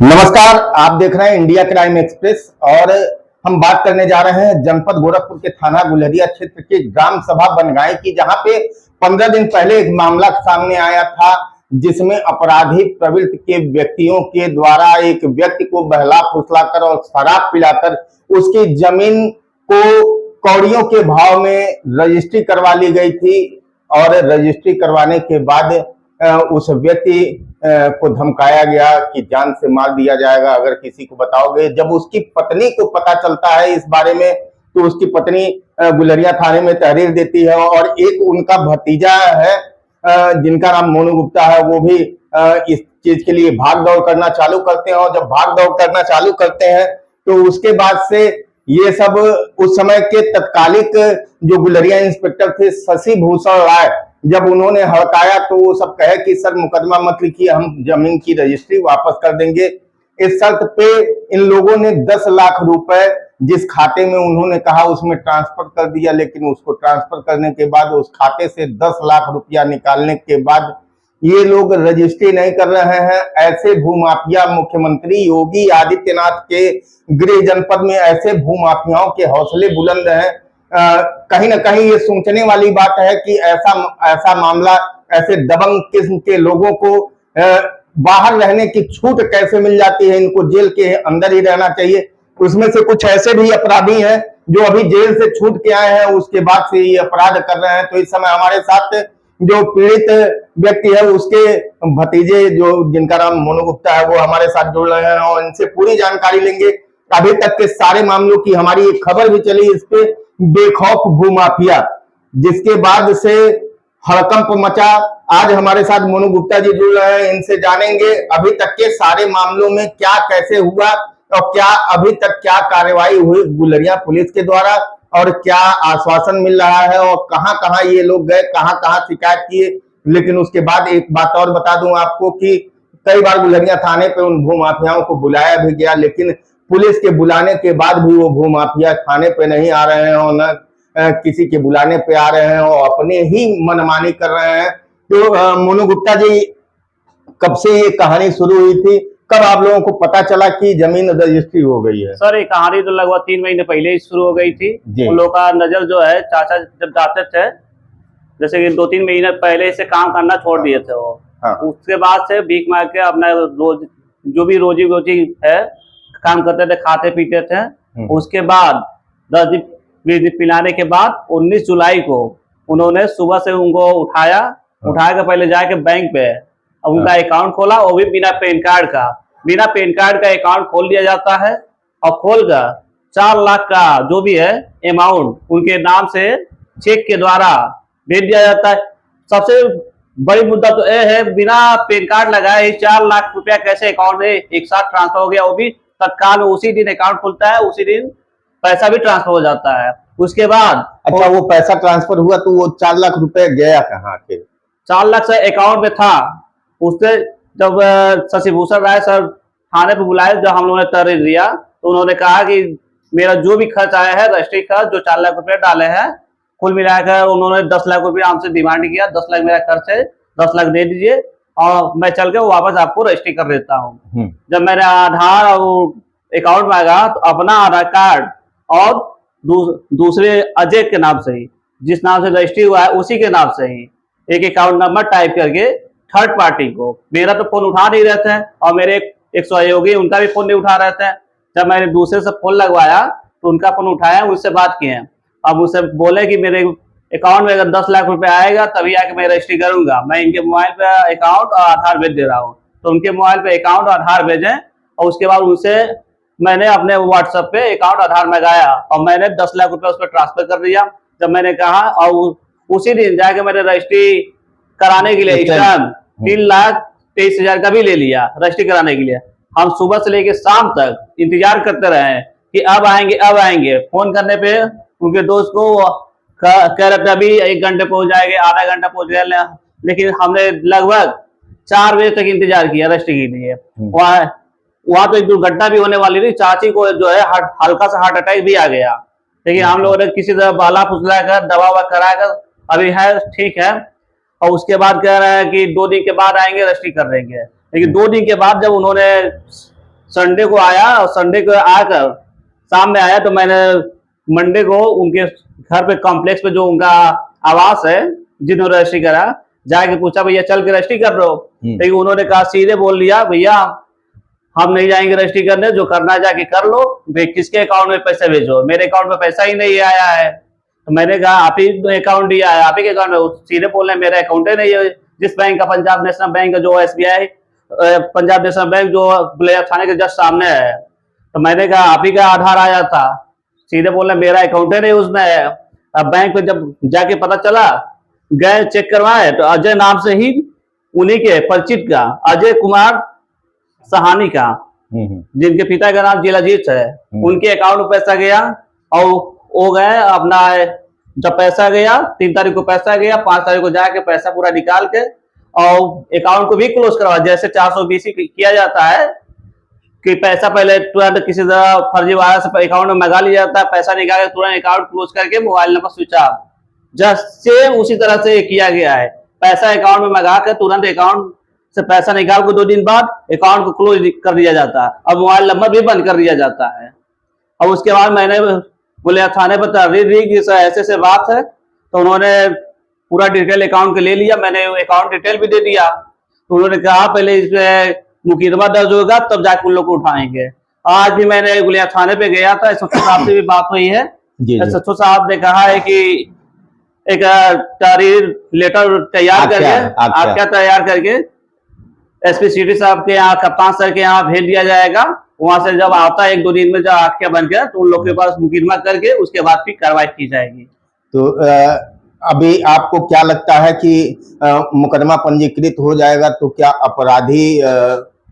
नमस्कार, आप देख रहे हैं इंडिया क्राइम एक्सप्रेस और हम बात करने जा रहे हैं जनपद गोरखपुर के थाना गुलरिया क्षेत्र के ग्राम सभा बनगांव की, जहां पे 15 दिन पहले एक मामला सामने आया था जिसमें अपराधी प्रवृत्ति के व्यक्तियों के द्वारा एक व्यक्ति को बहला फुसलाकर और शराब पिलाकर उसकी जमीन को कौड़ियों के भाव में रजिस्ट्री करवा ली गई थी और रजिस्ट्री करवाने के बाद उस व्यक्ति को धमकाया गया कि जान से मार दिया जाएगा अगर किसी को बताओगे। जब उसकी पत्नी को पता चलता है इस बारे में तो उसकी पत्नी गुलरिया थाने में तहरीर देती है और एक उनका भतीजा है जिनका नाम मोनू गुप्ता है, वो भी इस चीज के लिए भाग दौड़ करना चालू करते हैं और जब भाग दौड़ करना चालू करते हैं तो उसके बाद से ये सब उस समय के तत्कालिक जो गुलरिया इंस्पेक्टर थे शशि भूषण राय, जब उन्होंने हड़काया तो वो सब कहे कि सर मुकदमा मत लिखिए, हम जमीन की रजिस्ट्री वापस कर देंगे। इस शर्त पे इन लोगों ने 10 लाख रुपए जिस खाते में उन्होंने कहा उसमें ट्रांसफर कर दिया, लेकिन उसको ट्रांसफर करने के बाद उस खाते से 10 लाख रुपया निकालने के बाद ये लोग रजिस्ट्री नहीं कर रहे हैं। ऐसे भूमाफिया मुख्यमंत्री योगी आदित्यनाथ के गृह जनपद में ऐसे भूमाफियाओं के हौसले बुलंद हैं। कहीं ना कहीं ये सोचने वाली बात है कि ऐसा मामला ऐसे दबंग किस्म के लोगों को बाहर रहने की छूट कैसे मिल जाती है, इनको जेल के अंदर ही रहना चाहिए। उसमें से कुछ ऐसे भी अपराधी हैं जो अभी जेल से छूट के आए हैं, उसके बाद से ये अपराध कर रहे हैं। तो इस समय हमारे साथ जो पीड़ित व्यक्ति है उसके भतीजे जो जिनका नाम मोनू गुप्ता है वो हमारे साथ जुड़ रहे हैं और इनसे पूरी जानकारी लेंगे। अभी तक के सारे मामलों की हमारी एक खबर भी चली इस पे, बेखौफ भूमाफिया, जिसके बाद से हड़कंप मचा। आज हमारे साथ मोनू गुप्ता जी जुड़ रहे हैं, इनसे जानेंगे अभी तक के सारे मामलों में क्या कैसे हुआ और क्या अभी तक क्या कार्रवाई हुई गुलरिया पुलिस के द्वारा और क्या आश्वासन मिल रहा है और कहां कहां ये लोग गए, कहां कहां शिकायत किए। लेकिन उसके बाद एक बात और बता दूं आपको कि कई बार गुलरिया थाने पे उन भूमाफियाओं को बुलाया भी गया, लेकिन पुलिस के बुलाने के बाद भी वो भूमाफिया थाने पे नहीं आ रहे हैं और न किसी के बुलाने पे आ रहे हैं और अपने ही मनमानी कर रहे हैं। तो मोनू गुप्ता जी, कब से ये कहानी शुरू हुई थी, कब आप लोगों को पता चला कि जमीन रजिस्ट्री हो गई है? सर ये कहानी तो लगभग 3 महीने पहले ही शुरू हो गई थी। उन लोगों का नजर जो है चाचा जब जाते थे, जैसे कि 2-3 महीने पहले से काम करना छोड़ दिए थे वो। हाँ। उसके बाद से भीख मांग के अपना रोज जो भी रोजी रोजी है काम करते थे, खाते पीते थे। उसके बाद 10 दिन 20 दिन पिलाने के बाद 19 जुलाई को उन्होंने सुबह से उनको उठा के पहले जाके बैंक पे उनका अकाउंट खोला, वो भी बिना पैन कार्ड का अकाउंट खोल दिया जाता है और खोलकर 4 लाख का जो भी है अमाउंट उनके नाम से चेक के द्वारा भेज दिया जाता है। सबसे बड़ी मुद्दा तो यह है, बिना पैन कार्ड लगाए 4 लाख रुपया कैसे अकाउंट में एक साथ ट्रांसफर हो गया, वो भी तत्काल उसी दिन अकाउंट खुलता है, उसी दिन पैसा भी ट्रांसफर हो जाता है। उसके बाद अच्छा, वो पैसा ट्रांसफर हुआ तो वो 4 लाख रुपए गया कहाँ? के 4 लाख से अकाउंट में था। उससे जब शशि भूषण राय सर थाने पे बुलाए, जब हम लोगों ने तहरीर दिया तो उन्होंने कहा कि मेरा जो भी खर्च आया है रजिस्ट्री खर्च जो 4 लाख रुपए डाले हैं कुल मिलाकर उन्होंने 10 लाख रुपया हमसे डिमांड किया। 10 लाख मेरा खर्च है, 10 लाख दे दीजिए और मैं चल के वापस आपको रजिस्ट्री कर देता हूँ। जब मैंने आधार और अकाउंट मांगा तो अपना आधार कार्ड और दूसरे अजय के नाम से ही, जिस नाम से रजिस्ट्री हुआ है उसी के नाम से ही एक अकाउंट नंबर टाइप करके थर्ड पार्टी को, मेरा तो फोन उठा नहीं रहते हैं और मेरे एक सहयोगी उनका भी फोन नहीं उठा रहते हैं। जब मैंने दूसरे से फोन लगवाया तो उनका फोन उठाया, उससे बात किए। अब उससे बोले कि मेरे अकाउंट में अगर 10 लाख रुपए आएगा तभी आके मैं रजिस्ट्री करूंगा। मैं इनके मोबाइल पे अकाउंट और आधार भेज दे रहा हूँ। तो उनके मोबाइल पे अकाउंट और आधार भेजें और उसके बाद उनसे मैंने अपने व्हाट्सएप पे अकाउंट आधार मंगाया और मैंने 10 लाख रुपए उस पर ट्रांसफर कर दिया। जब मैंने कहा और उसी दिन जाके मैंने रजिस्ट्री कराने के लिए 3,23,000 का भी ले लिया रजिस्ट्री कराने के लिए। हम सुबह से लेकर शाम तक इंतजार करते रहे कि अब आएंगे। फोन करने पे उनके दोस्त को कह रहे थे अभी 1 घंटे पहुंच जाएंगे, आधा घंटा पहुंच गया, लेकिन हमने लगभग 4 बजे तक इंतजार किया रजिस्ट्री के लिए। वहां तो एक दुर्घटना भी होने वाली थी, चाची को जो है हल्का सा हार्ट अटैक भी आ गया, लेकिन हम लोगों ने किसी तरह बाला फुसला कर दवा कराकर अभी है ठीक है। और उसके बाद कह रहे हैं कि 2 दिन के बाद आएंगे रजिस्ट्री कर देंगे, लेकिन 2 दिन के बाद जब उन्होंने संडे को आया और संडे को आकर शाम में आया तो मैंने मंडे को उनके घर पे कॉम्प्लेक्स पे जो उनका आवास है जिन्होंने रजिस्ट्री करा जाके पूछा भैया चल के रजिस्ट्री कर रहे हो, लेकिन उन्होंने कहा सीधे बोल दिया भैया हम नहीं जाएंगे रजिस्ट्री करने, जो करना जाके कर लो, किसके अकाउंट में पैसे भेजो, मेरे अकाउंट में पैसा ही नहीं आया है। तो मैंने कहा आप ही अकाउंट दिया है, आप ही के अकाउंट में, सीधे बोल रहे मेरा अकाउंट ही नहीं है, जिस बैंक का पंजाब नेशनल बैंक जो SBI पंजाब नेशनल बैंक जो बुलेया थाने के जस्ट सामने है। तो मैंने कहा आप ही का आधार आया था, सीधे बोले मेरा अकाउंट ही नहीं उसमें है। अब बैंक पे जब जाके पता चला, गए चेक करवाए तो अजय नाम से ही उन्हीं के परिचित का अजय कुमार सहानी का, जिनके पिता का नाम जिलाजीत है, उनके अकाउंट में पैसा गया और वो गए अपना, जब पैसा गया 3 तारीख को पैसा गया, 5 तारीख को जाके पैसा पूरा निकाल के और अकाउंट को भी क्लोज करवा, जैसे 420 किया जाता है कि पैसा पहले तुरंत किसी तरह फर्जीवाड़ा से अकाउंट में मंगा लिया जाता है, पैसा निकाल के तुरंत अकाउंट क्लोज करके mobile number switch off, just same उसी तरह से किया गया है। पैसा अकाउंट में मंगा के तुरंत अकाउंट से पैसा निकाल के 2 दिन बाद अकाउंट को क्लोज कर दिया जाता है और मोबाइल नंबर भी बंद कर दिया जाता है। और उसके बाद मैंने बोले थाने पर तहरीर दी कि सर ऐसे से बात है, तो उन्होंने पूरा डिटेल अकाउंट के ले लिया, मैंने अकाउंट डिटेल भी दे दिया। तो उन्होंने कहा पहले इसमें मुकदमा दर्ज होगा तब जाकर उन लोग को उठाएंगे। आज भी मैंने गुलिया थाने पे गया था, SHO साहब से भी बात हुई है। SHO साहब ने कहा है कि एक तहरीर लेटर तैयार करके आख्या तैयार करके SP सिटी साहब के यहाँ, कप्तान सर के यहाँ भेज दिया जाएगा। वहां से जब आता है 1-2 दिन में जब आख्या बन गया तो उन लोग के पास मुकदमा करके उसके बाद फिर कार्रवाई की जाएगी। तो अभी आपको क्या लगता है कि मुकदमा पंजीकृत हो जाएगा तो क्या अपराधी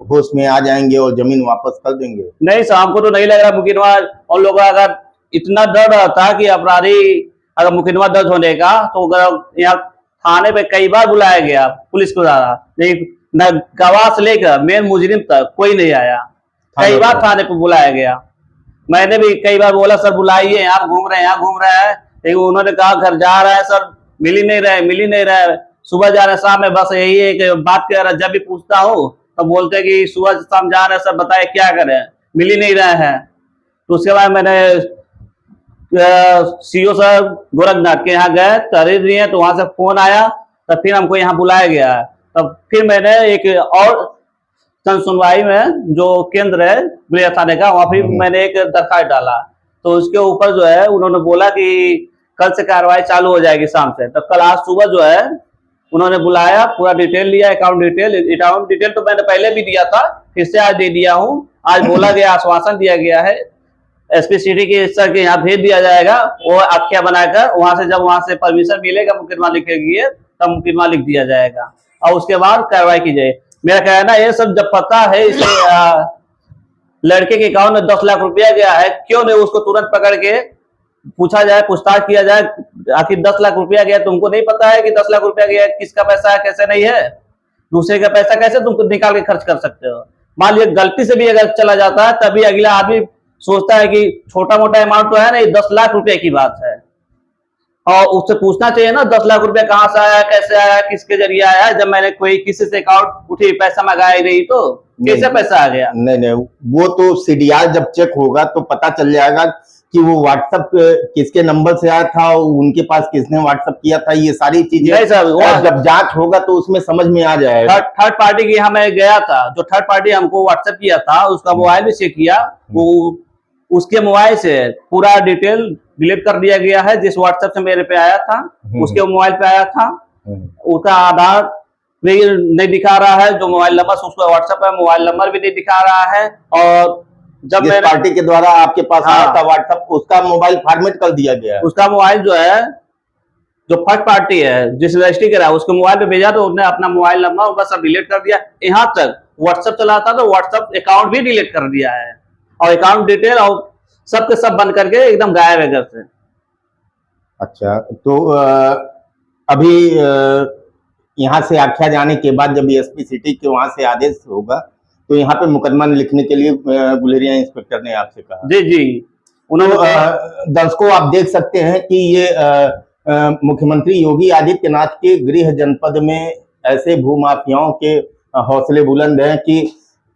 होश में आ जाएंगे और जमीन वापस कर देंगे? नहीं सर, हमको तो नहीं लग रहा मुकदमा, और लोग अगर इतना डर रहता कि अपराधी अगर मुकदमा दर्ज होने का, तो अगर यहाँ थाने पे कई बार बुलाया गया पुलिस को द्वारा, लेकिन न गवाह से लेकर मेन मुजरिम तक कोई नहीं आया, कई बार थाने पे बुलाया गया। मैंने भी कई बार बोला सर बुलाइए, यहाँ घूम रहे हैं, यहाँ घूम रहे हैं, लेकिन उन्होंने कहा घर जा रहे हैं सर, मिल ही नहीं रहे, सुबह जा रहे हैं शाम में, बस यही एक बात कह रहा। जब भी पूछता हूँ तो बोलते हैं कि सुबह शाम जा रहे हैं सर, बताए क्या करें, मिल ही नहीं रहे हैं। तो उसके बाद मैंने CO सर गोरखनाथ के यहाँ गए, तहरीर दिए, तो वहां से फोन आया, तब फिर हमको यहाँ बुलाया गया। तब फिर मैंने एक और सुनवाई में जो केंद्र है गुलिया थाने का, वहां फिर मैंने एक दरखास्त डाला। तो उसके ऊपर जो है उन्होंने बोला कि कल से कार्रवाई चालू हो जाएगी शाम से। तो कल आज सुबह जो है उन्होंने बुलाया, पूरा डिटेल लिया, अकाउंट डिटेल तो मैंने पहले भी दिया था, फिर से आज दे दिया हूँ। आज बोला गया, आश्वासन दिया गया है SP सिटी के सर के यहाँ भेज दिया जाएगा, वो आख्या बनाकर वहां से, जब वहां से परमिशन मिलेगा मुकदमा लिखेगी तब मुकदमा लिख दिया जाएगा और उसके बाद कार्रवाई की जाए। मेरा कहना है सब जब पता है इसे लड़के के अकाउंट में 10 लाख रुपया गया है, क्यों नहीं उसको तुरंत पकड़ के पूछा जाए, पूछताछ किया जाए, आखिर 10 लाख रुपया गया, तुमको नहीं पता है कि 10 लाख रुपया गया, किसका पैसा है, कैसे नहीं है, दूसरे का पैसा कैसे तुम निकाल के खर्च कर सकते हो। मान लीजिए गलती से भी अगर चला जाता है, तभी अगला आदमी सोचता है कि छोटा मोटा अमाउंट तो है नहीं, 10 लाख रुपए की बात है, और उससे पूछना चाहिए ना 10 लाख रुपया कहाँ से आया, कैसे आया, किसके जरिए आया। जब मैंने कोई किसी से अकाउंट उठी, पैसा मंगाया ही नहीं, तो कैसे पैसा आ गया? नहीं, वो तो CDR जब चेक होगा तो पता चल जाएगा कि वो व्हाट्सएप किसके नंबर से आया था, उनके पास किसने व्हाट्सएप किया था, ये सारी चीजें जब जांच होगा तो उसमें समझ में आ जाएगा। थर्ड पार्टी की हमें गया था, जो थर्ड पार्टी हमको व्हाट्सएप किया था, उसका मोबाइल भी चेक किया, वो उसके मोबाइल से पूरा डिटेल डिलीट कर दिया गया है। जिस व्हाट्सएप से मेरे पे आया था उसके मोबाइल पे आया था, उसका आधार भी नहीं दिखा रहा है, जो मोबाइल नंबर उसका व्हाट्सएप है मोबाइल नंबर भी नहीं दिखा रहा है। और जब मैंने पार्टी के द्वारा आपके पास आया था व्हाट्सएप, उसका मोबाइल फॉर्मेट कर दिया गया, उसका मोबाइल जो है, जो फर्स्ट पार्टी है जिस रजिस्ट्री करा उसके मोबाइल पे भेजा, तो उसने अपना मोबाइल नंबर बस सब डिलीट कर दिया। यहाँ तक व्हाट्सएप चला था तो व्हाट्सएप अकाउंट भी डिलीट कर दिया है, और अकाउंट डिटेल और सब के सब बंद करके एकदम गायब है घर से। अच्छा, तो अभी यहाँ से आख्या जाने के बाद जब SP सिटी के वहां से आदेश होगा तो यहाँ पे मुकदमा लिखने के लिए गुलेरिया इंस्पेक्टर ने आपसे कहा? जी उन्होंने दर्शकों आप देख सकते हैं कि ये मुख्यमंत्री योगी आदित्यनाथ के गृह जनपद में ऐसे भूमाफियाओं के हौसले बुलंद हैं कि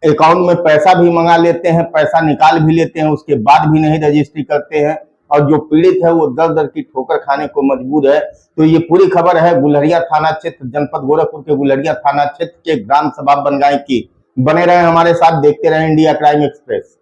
अकाउंट में पैसा भी मंगा लेते हैं, पैसा निकाल भी लेते हैं, उसके बाद भी नहीं रजिस्ट्री करते हैं और जो पीड़ित है वो दर दर की ठोकर खाने को मजबूर है। तो ये पूरी खबर है गुलरिया थाना क्षेत्र, जनपद गोरखपुर के गुलरिया थाना क्षेत्र के ग्राम सभा बनगांव की। बने रहे हमारे साथ, देखते रहे इंडिया क्राइम एक्सप्रेस।